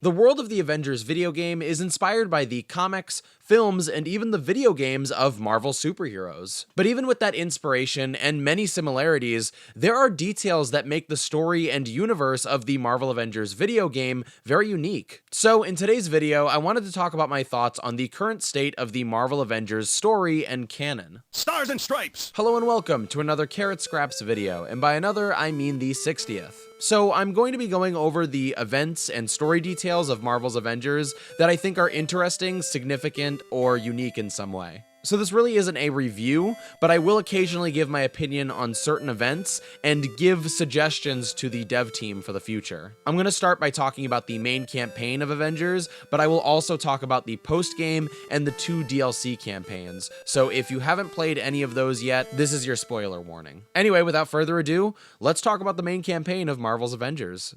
The world of the Avengers video game is inspired by the comics, films, and even the video games of Marvel superheroes. But even with that inspiration and many similarities, there are details that make the story and universe of the Marvel Avengers video game very unique. So in today's video, I wanted to talk about my thoughts on the current state of the Marvel Avengers story and canon. Stars and Stripes! Hello and welcome to another Carrot Scraps video, and by another, I mean the 60th. So I'm going to be going over the events and story details of Marvel's Avengers that I think are interesting, significant, or unique in some way. So this really isn't a review, but I will occasionally give my opinion on certain events and give suggestions to the dev team for the future. I'm going to start by talking about the main campaign of Avengers, but I will also talk about the post-game and the 2 DLC campaigns. So if you haven't played any of those yet, this is your spoiler warning. Anyway, without further ado, let's talk about the main campaign of Marvel's Avengers.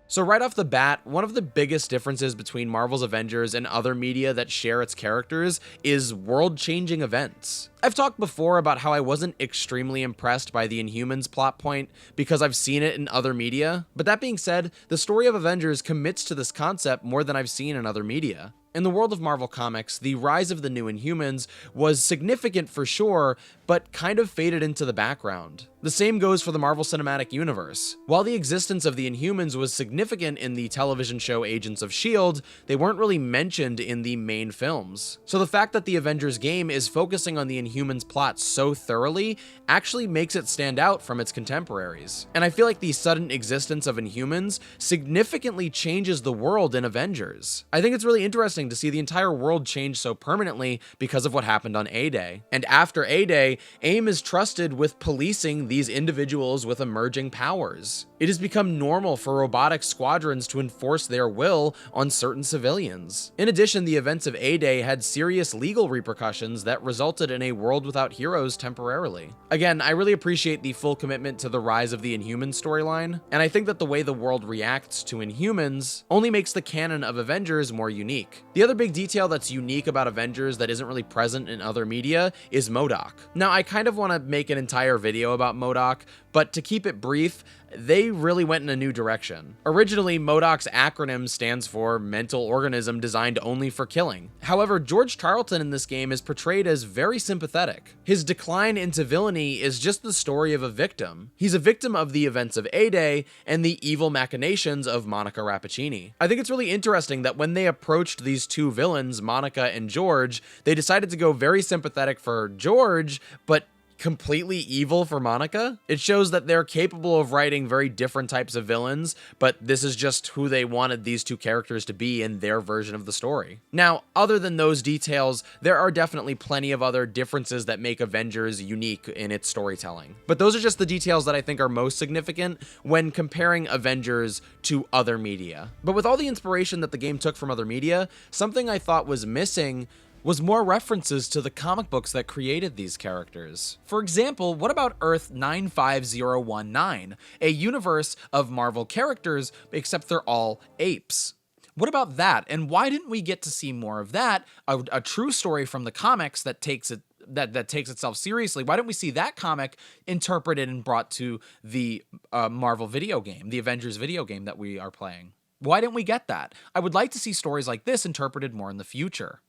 So right off the bat, one of the biggest differences between Marvel's Avengers and other media that share its characters is world-changing events. I've talked before about how I wasn't extremely impressed by the Inhumans plot point because I've seen it in other media, but that being said, the story of Avengers commits to this concept more than I've seen in other media. In the world of Marvel Comics, the rise of the new Inhumans was significant for sure, but kind of faded into the background. The same goes for the Marvel Cinematic Universe. While the existence of the Inhumans was significant in the television show Agents of S.H.I.E.L.D., they weren't really mentioned in the main films. So the fact that the Avengers game is focusing on the Inhumans plot so thoroughly actually makes it stand out from its contemporaries. And I feel like the sudden existence of Inhumans significantly changes the world in Avengers. I think it's really interesting to see the entire world change so permanently because of what happened on A-Day. And after A-Day, AIM is trusted with policing these individuals with emerging powers. It has become normal for robotic squadrons to enforce their will on certain civilians. In addition, the events of A-Day had serious legal repercussions that resulted in a world without heroes temporarily. Again, I really appreciate the full commitment to the rise of the Inhumans storyline, and I think that the way the world reacts to Inhumans only makes the canon of Avengers more unique. The other big detail that's unique about Avengers that isn't really present in other media is MODOK. Now, I kind of want to make an entire video about MODOK, but to keep it brief, they really went in a new direction. Originally, MODOK's acronym stands for Mental Organism Designed Only for Killing. However, George Charlton in this game is portrayed as very sympathetic. His decline into villainy is just the story of a victim. He's a victim of the events of A-Day and the evil machinations of Monica Rappaccini. I think it's really interesting that when they approached these two villains, Monica and George, they decided to go very sympathetic for George, but completely evil for Monica. It shows that they're capable of writing very different types of villains, but this is just who they wanted these two characters to be in their version of the story. Now, other than those details, there are definitely plenty of other differences that make Avengers unique in its storytelling. But those are just the details that I think are most significant when comparing Avengers to other media. But with all the inspiration that the game took from other media, something I thought was missing was more references to the comic books that created these characters. For example, what about Earth 95019, a universe of Marvel characters, except they're all apes? What about that? And why didn't we get to see more of that? A true story from the comics that takes it that takes itself seriously. Why don't we see that comic interpreted and brought to the Marvel video game, the Avengers video game that we are playing? Why didn't we get that? I would like to see stories like this interpreted more in the future.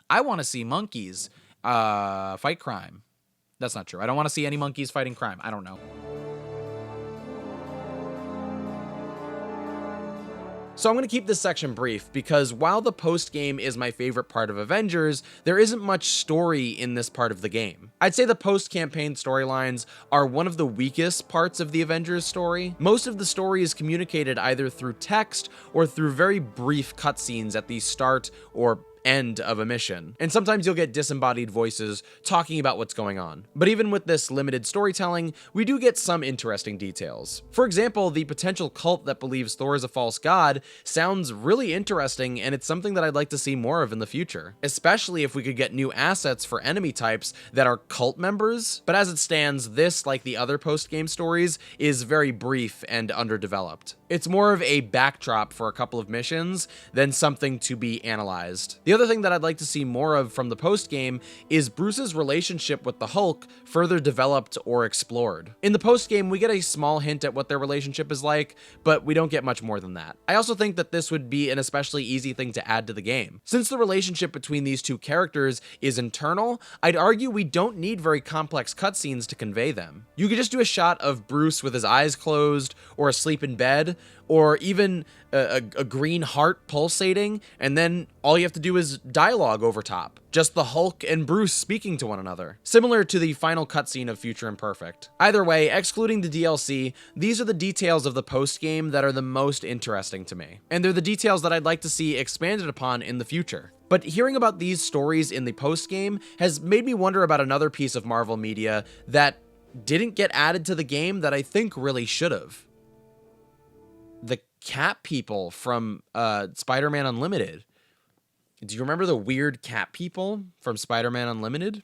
I want to see monkeys fight crime. That's not true. I don't want to see any monkeys fighting crime. I don't know. So I'm going to keep this section brief because while the post-game is my favorite part of Avengers, there isn't much story in this part of the game. I'd say the post-campaign storylines are one of the weakest parts of the Avengers story. Most of the story is communicated either through text or through very brief cutscenes at the start or end of a mission. And sometimes you'll get disembodied voices talking about what's going on. But even with this limited storytelling, we do get some interesting details. For example, the potential cult that believes Thor is a false god sounds really interesting, and it's something that I'd like to see more of in the future, especially if we could get new assets for enemy types that are cult members. But as it stands, this, like the other post-game stories, is very brief and underdeveloped. It's more of a backdrop for a couple of missions than something to be analyzed. The other thing that I'd like to see more of from the post-game is Bruce's relationship with the Hulk further developed or explored. In the post-game, we get a small hint at what their relationship is like, but we don't get much more than that. I also think that this would be an especially easy thing to add to the game. Since the relationship between these two characters is internal, I'd argue we don't need very complex cutscenes to convey them. You could just do a shot of Bruce with his eyes closed, or asleep in bed, or even a green heart pulsating, and then all you have to do is dialogue over top. Just the Hulk and Bruce speaking to one another. Similar to the final cutscene of Future Imperfect. Either way, excluding the DLC, these are the details of the post-game that are the most interesting to me. And they're the details that I'd like to see expanded upon in the future. But hearing about these stories in the post-game has made me wonder about another piece of Marvel media that didn't get added to the game that I think really should have. The cat people from Spider-Man Unlimited. Do you remember the weird cat people from Spider-Man Unlimited?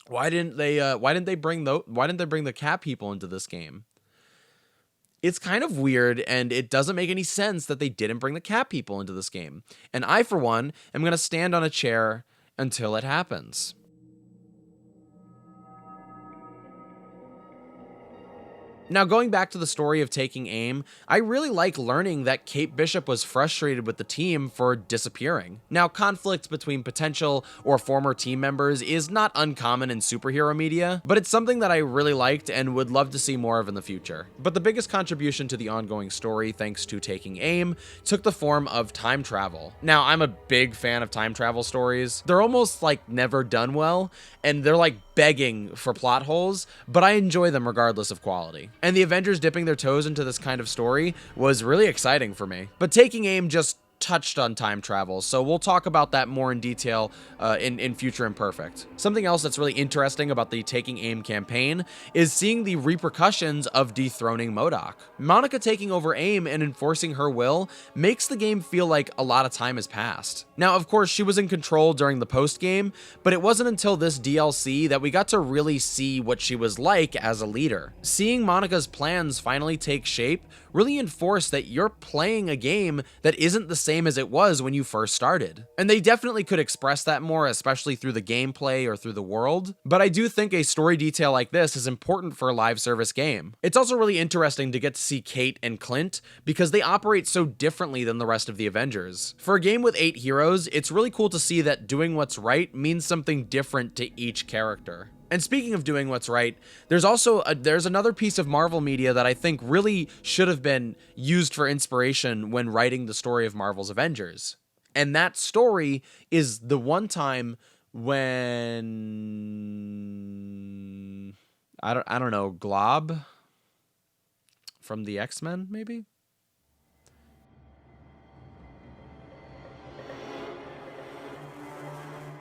Why didn't they bring the cat people into this game? It's kind of weird, and it doesn't make any sense that they didn't bring the cat people into this game. And I, for one, am going to stand on a chair until it happens. Now, going back to the story of taking aim, I really like learning that Kate Bishop was frustrated with the team for disappearing. Now, conflict between potential or former team members is not uncommon in superhero media, but it's something that I really liked and would love to see more of in the future. But the biggest contribution to the ongoing story, thanks to taking aim, took the form of time travel. Now, I'm a big fan of time travel stories. They're almost like never done well, and they're like begging for plot holes, but I enjoy them regardless of quality. And the Avengers dipping their toes into this kind of story was really exciting for me. But taking aim just touched on time travel, so we'll talk about that more in detail in Future Imperfect. Something else that's really interesting about the Taking Aim campaign is seeing the repercussions of dethroning MODOK. Monica taking over AIM and enforcing her will makes the game feel like a lot of time has passed. Now, of course, she was in control during the post-game, but it wasn't until this DLC that we got to really see what she was like as a leader. Seeing Monica's plans finally take shape really enforced that you're playing a game that isn't the same as it was when you first started. And they definitely could express that more, especially through the gameplay or through the world, but I do think a story detail like this is important for a live service game. It's also really interesting to get to see Kate and Clint because they operate so differently than the rest of the Avengers. For a game with 8 heroes, it's really cool to see that doing what's right means something different to each character. And speaking of doing what's right, there's also there's another piece of Marvel media that I think really should have been used for inspiration when writing the story of Marvel's Avengers. And that story is the one time when I don't know, Glob from the X-Men maybe?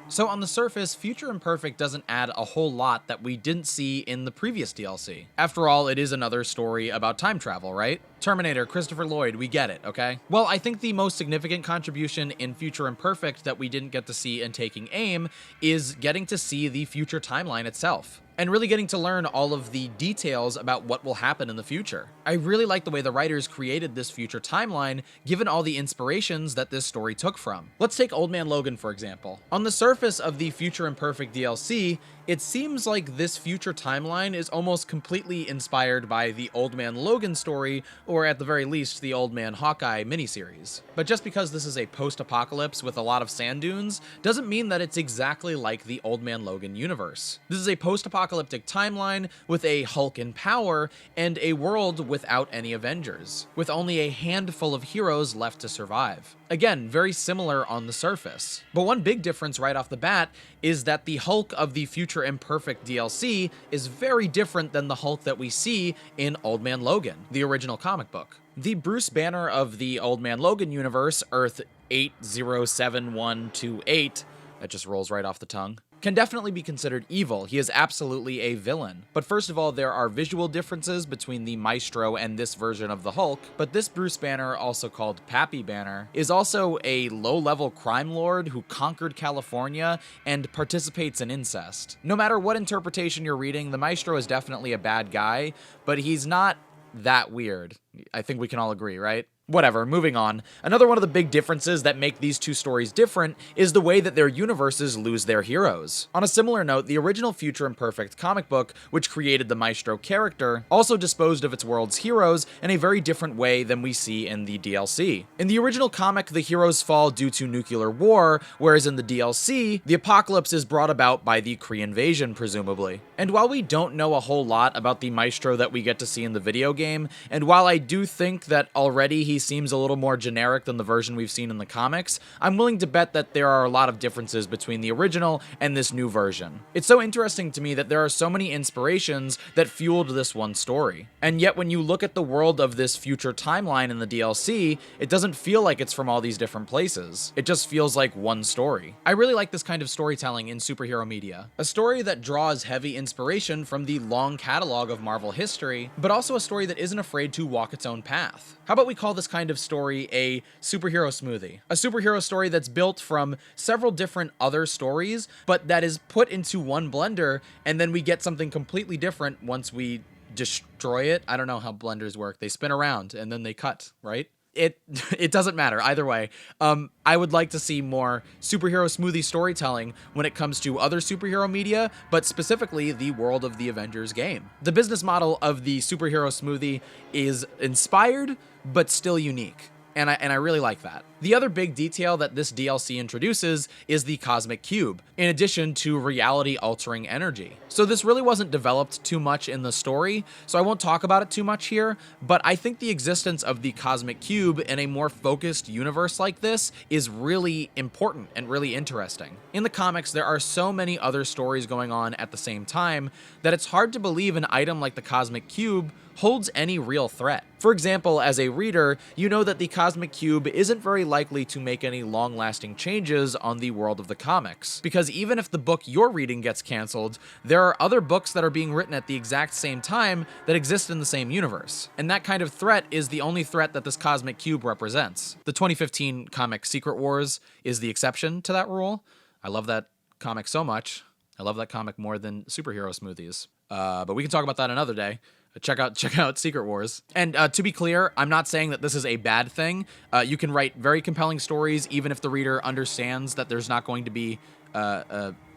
So on the surface, Future Imperfect doesn't add a whole lot that we didn't see in the previous DLC. After all, it is another story about time travel, right? Terminator, Christopher Lloyd, we get it, okay? Well, I think the most significant contribution in Future Imperfect that we didn't get to see in Taking Aim is getting to see the future timeline itself, and really getting to learn all of the details about what will happen in the future. I really like the way the writers created this future timeline, given all the inspirations that this story took from. Let's take Old Man Logan, for example. On the surface of the Future Imperfect DLC, it seems like this future timeline is almost completely inspired by the Old Man Logan story, or at the very least, the Old Man Hawkeye miniseries. But just because this is a post-apocalypse with a lot of sand dunes, doesn't mean that it's exactly like the Old Man Logan universe. This is a post-apocalyptic timeline with a Hulk in power, and a world without any Avengers, with only a handful of heroes left to survive. Again, very similar on the surface. But one big difference right off the bat is that the Hulk of the Future Imperfect DLC is very different than the Hulk that we see in Old Man Logan, the original comic book. The Bruce Banner of the Old Man Logan universe, Earth 807128, that just rolls right off the tongue, can definitely be considered evil. He is absolutely a villain. But first of all, there are visual differences between the Maestro and this version of the Hulk, but this Bruce Banner, also called Pappy Banner, is also a low-level crime lord who conquered California and participates in incest. No matter what interpretation you're reading, the Maestro is definitely a bad guy, but he's not that weird. I think we can all agree, right? Whatever, moving on. Another one of the big differences that make these two stories different is the way that their universes lose their heroes. On a similar note, the original Future Imperfect comic book, which created the Maestro character, also disposed of its world's heroes in a very different way than we see in the DLC. In the original comic, the heroes fall due to nuclear war, whereas in the DLC, the apocalypse is brought about by the Kree invasion, presumably. And while we don't know a whole lot about the Maestro that we get to see in the video game, and while I do think that already he seems a little more generic than the version we've seen in the comics, I'm willing to bet that there are a lot of differences between the original and this new version. It's so interesting to me that there are so many inspirations that fueled this one story. And yet when you look at the world of this future timeline in the DLC, it doesn't feel like it's from all these different places. It just feels like one story. I really like this kind of storytelling in superhero media. A story that draws heavy inspiration from the long catalog of Marvel history, but also a story that isn't afraid to walk its own path. How about we call this kind of story a superhero smoothie? A superhero story that's built from several different other stories, but that is put into one blender, and then we get something completely different once we destroy it. I don't know how blenders work. They spin around and then they cut, right? It doesn't matter either way. I would like to see more superhero smoothie storytelling when it comes to other superhero media, but specifically the world of the Avengers game. The business model of the superhero smoothie is inspired, but still unique. And I really like that. The other big detail that this DLC introduces is the Cosmic Cube, in addition to reality-altering energy. So this really wasn't developed too much in the story, so I won't talk about it too much here, but I think the existence of the Cosmic Cube in a more focused universe like this is really important and really interesting. In the comics, there are so many other stories going on at the same time that it's hard to believe an item like the Cosmic Cube holds any real threat. For example, as a reader, you know that the Cosmic Cube isn't very likely to make any long-lasting changes on the world of the comics, because even if the book you're reading gets canceled, there are other books that are being written at the exact same time that exist in the same universe. And that kind of threat is the only threat that this Cosmic Cube represents. The 2015 comic Secret Wars is the exception to that rule. I love that comic so much. I love that comic more than superhero smoothies. But we can talk about that another day. Check out Secret Wars. And to be clear, I'm not saying that this is a bad thing. You can write very compelling stories even if the reader understands that there's not going to be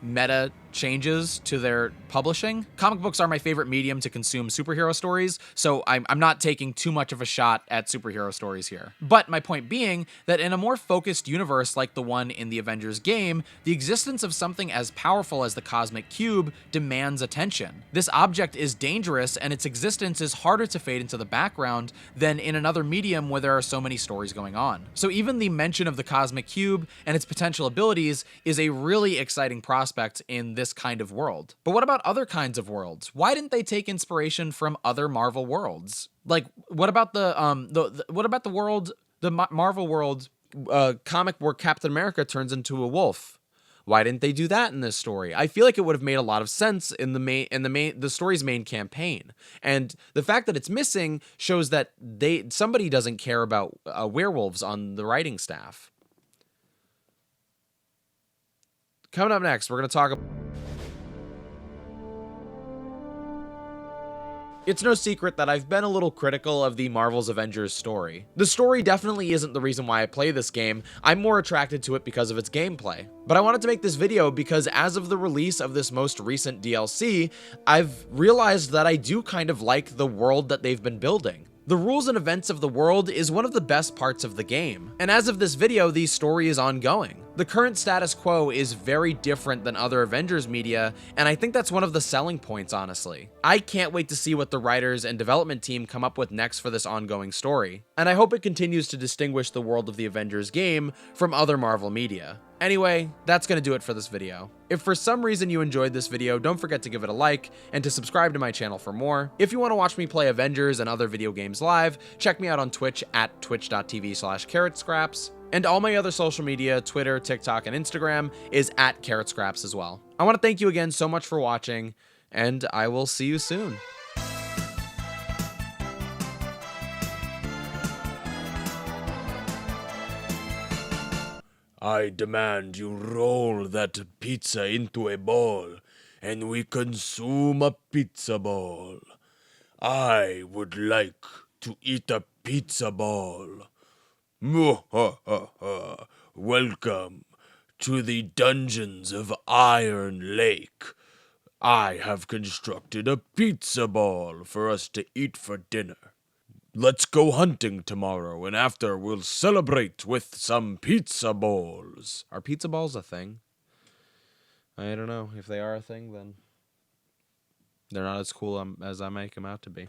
meta changes to their publishing. Comic books are my favorite medium to consume superhero stories, so I'm not taking too much of a shot at superhero stories here. But my point being that in a more focused universe like the one in the Avengers game, the existence of something as powerful as the Cosmic Cube demands attention. This object is dangerous, and its existence is harder to fade into the background than in another medium where there are so many stories going on. So even the mention of the Cosmic Cube and its potential abilities is a really exciting prospect in this kind of world. But what about other kinds of worlds? Why didn't they take inspiration from other Marvel worlds? Like, what about the Marvel world comic where Captain America turns into a wolf? Why didn't they do that in this story? I feel like it would have made a lot of sense in the story's main campaign. And the fact that it's missing shows that somebody doesn't care about werewolves on the writing staff. Coming up next, we're going to talk about... It's no secret that I've been a little critical of the Marvel's Avengers story. The story definitely isn't the reason why I play this game. I'm more attracted to it because of its gameplay. But I wanted to make this video because as of the release of this most recent DLC, I've realized that I do kind of like the world that they've been building. The rules and events of the world is one of the best parts of the game, and as of this video, the story is ongoing. The current status quo is very different than other Avengers media, and I think that's one of the selling points, honestly. I can't wait to see what the writers and development team come up with next for this ongoing story, and I hope it continues to distinguish the world of the Avengers game from other Marvel media. Anyway, that's gonna do it for this video. If for some reason you enjoyed this video, don't forget to give it a like and to subscribe to my channel for more. If you want to watch me play Avengers and other video games live, check me out on Twitch at twitch.tv/carrotscraps. And all my other social media, Twitter, TikTok, and Instagram is at carrotscraps as well. I want to thank you again so much for watching, and I will see you soon. I demand you roll that pizza into a ball, and we consume a pizza ball. I would like to eat a pizza ball. Mwahaha. Welcome to the dungeons of Iron Lake. I have constructed a pizza ball for us to eat for dinner. Let's go hunting tomorrow, and after we'll celebrate with some pizza balls. Are pizza balls a thing? I don't know. If they are a thing, then they're not as cool as I make them out to be.